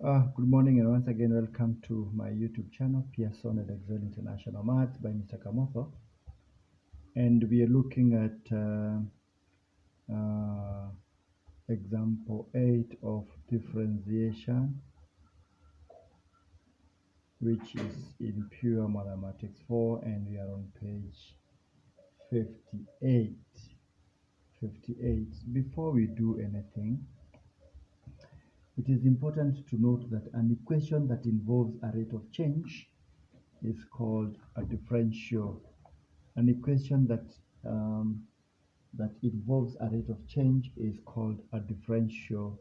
Good morning and once again welcome to my YouTube channel, Pearson and Excel International Maths by Mr. Kamotho. And we are looking at example 8 of differentiation, which is in pure mathematics 4, and we are on page 58. 58. Before we do anything, it is important to note that an equation that involves a rate of change is called a differential. An equation that involves a rate of change is called a differential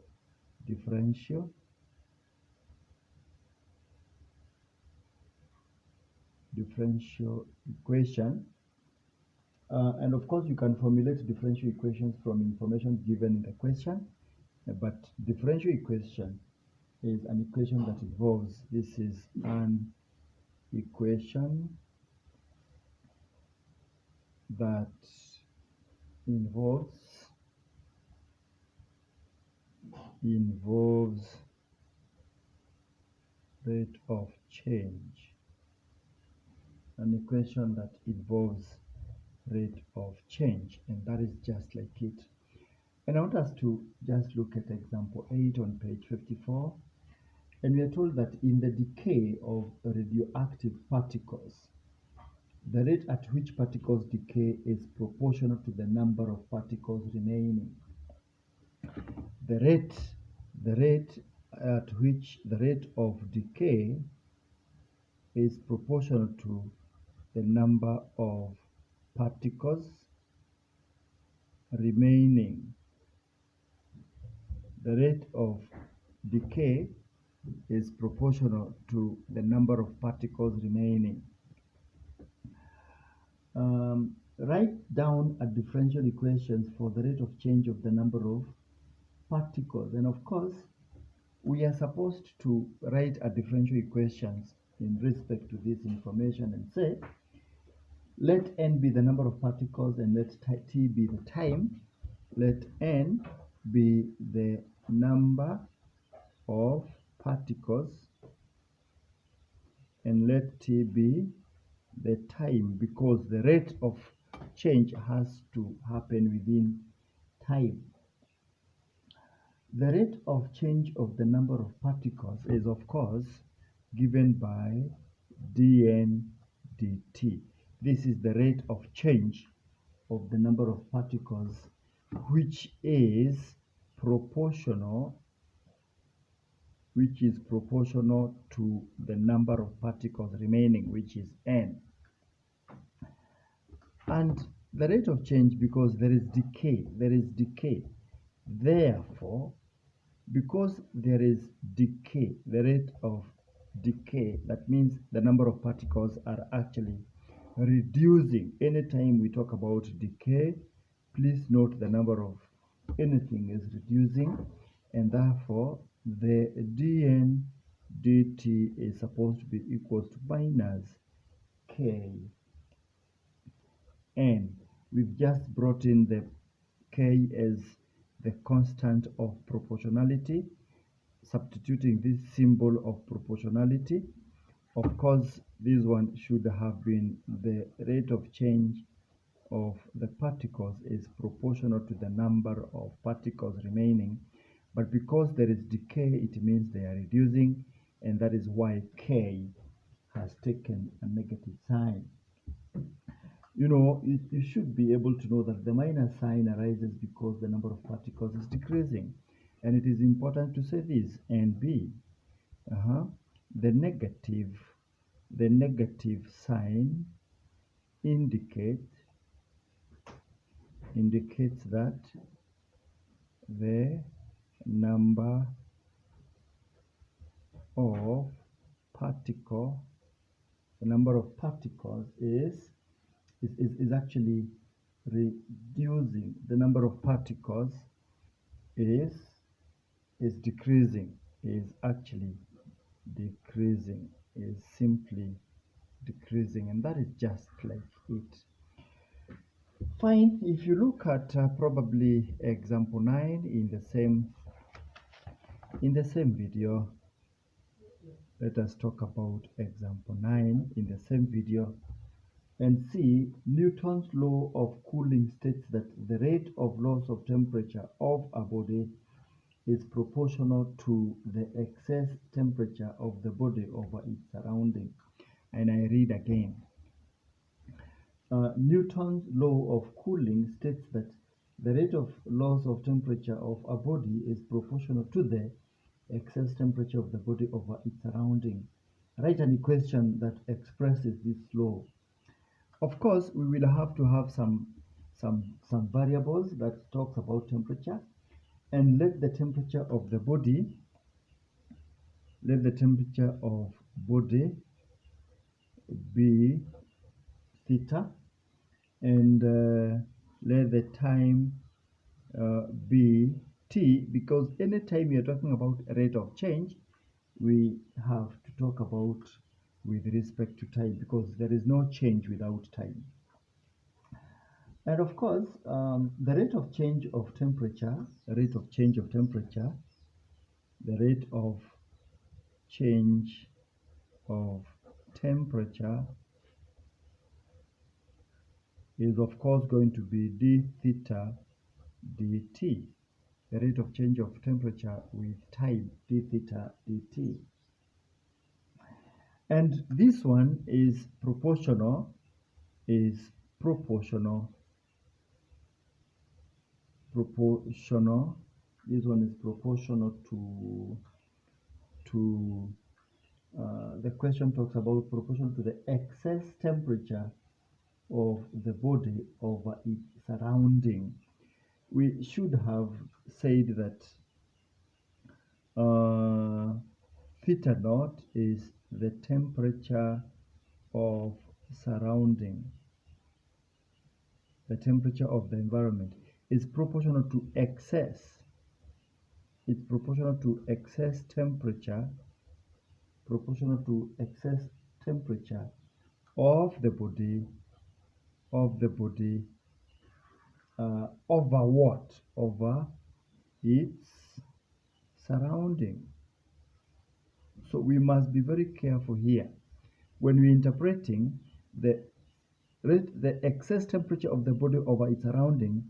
equation. And of course, you can formulate differential equations from information given in the question, but differential equation is an equation that involves, this is an equation that involves rate of change. An equation that involves rate of change, and that is just like it. And I want us to just look at example 8 on page 54. And we are told that in the decay of radioactive particles, the rate at which particles decay is proportional to the number of particles remaining. The rate at which the rate of decay is proportional to the number of particles remaining. The rate of decay is proportional to the number of particles remaining. Write down a differential equations for the rate of change of the number of particles. And of course, we are supposed to write a differential equations in respect to this information and say, let n be the number of particles and let t be the time. Let n be the number of particles and let t be the time, because the rate of change has to happen within time. The rate of change of the number of particles is of course given by dn dt. This is the rate of change of the number of particles, which is proportional to the number of particles remaining, which is n. And the rate of change, because there is decay. Therefore, because there is decay, the rate of decay, that means the number of particles are actually reducing. Anytime we talk about decay, please note the number of anything is reducing, and therefore the dn dt is supposed to be equals to minus k n. We've just brought in the k as the constant of proportionality, substituting this symbol of proportionality. Of course, this one should have been the rate of change of the particles is proportional to the number of particles remaining, but because there is decay, it means they are reducing, and that is why k has taken a negative sign. You know, you should be able to know that the minus sign arises because the number of particles is decreasing. And it is important to say this. And B, the negative sign indicates that the number of particles is actually reducing. The number of particles is decreasing, is actually decreasing, is simply decreasing, and that is just like it. Fine. If you look at probably example 9 in the same video, Let us talk about example 9 in the same video and see Newton's law of cooling states that the rate of loss of temperature of a body is proportional to the excess temperature of the body over its surrounding. And I read again. Newton's law of cooling states that the rate of loss of temperature of a body is proportional to the excess temperature of the body over its surrounding. Write an equation that expresses this law. Of course, we will have to have some variables that talks about temperature, and let the temperature of the body be theta, and let the time be t, because anytime you're talking about rate of change, we have to talk about with respect to time, because there is no change without time. And of course, the rate of change of temperature is of course going to be d theta dt. The rate of change of temperature with time, d theta dt. And this one is proportional. This one is proportional to the question talks about proportional to the excess temperature of the body over its surrounding. We should have said that theta naught is the temperature of surrounding. The temperature of the environment is proportional to excess. It's proportional to excess temperature. Of the body. Over what? Over its surrounding. So we must be very careful here when we're interpreting the excess temperature of the body over its surrounding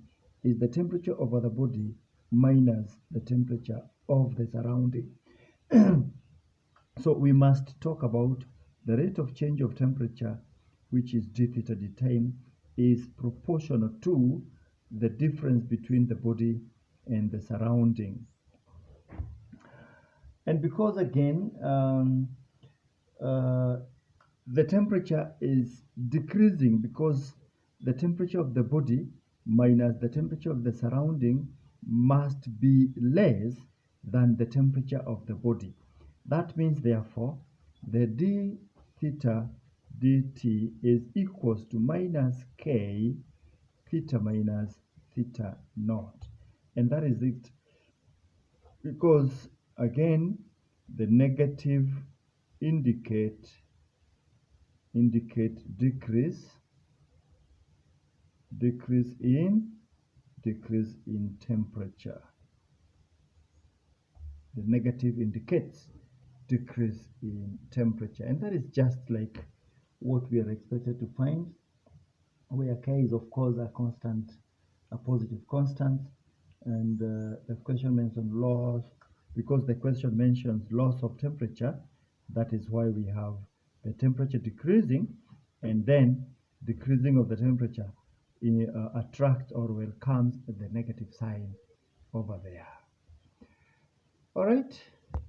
is the temperature over the body minus the temperature of the surrounding. So we must talk about the rate of change of temperature, which is d theta d time, is proportional to the difference between the body and the surrounding. And because again, the temperature is decreasing because the temperature of the body minus the temperature of the surrounding must be less than the temperature of the body. That means, therefore, the d theta dt is equals to minus k theta minus theta naught. And that is it, because again, the negative indicate decrease in temperature. The negative indicates decrease in temperature, and that is just like what we are expected to find, where k is of course a constant, a positive constant, and the question mentions loss. Because the question mentions loss of temperature, that is why we have the temperature decreasing, and then decreasing of the temperature attracts or welcomes the negative sign over there. All right.